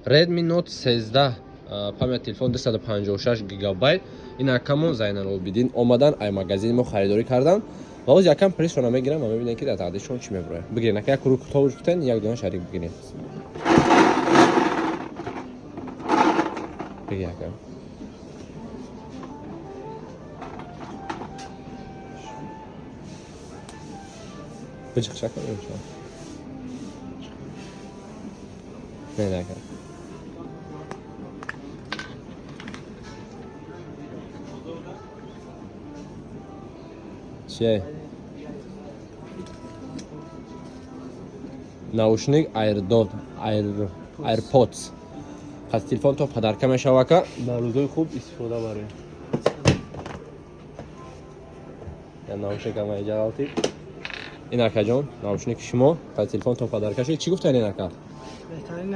Redmi Note 13 памяти телефон 256 гигабайт. ин акамон Зайналобидин омадан ай магазини мо харидорӣ кардам. ва оз якам пресшона мегирам ва мебинем ки дар тақдиршон чӣ мебарояд. Бигирен ака як куру кутовш кутен, як дона шарик бигирен. Бигир ака. Бичик шакал немешон. Не ака. چیه؟ наушник ایرداد ایرپودز از تلفن تو پدرکم شوکه در روزهای خوب استفاده برای یا наушник هم اینجا آلتی این اکا جان naушник شما از تلفن تو پدرکش چی گفتن این اکا؟ بهترین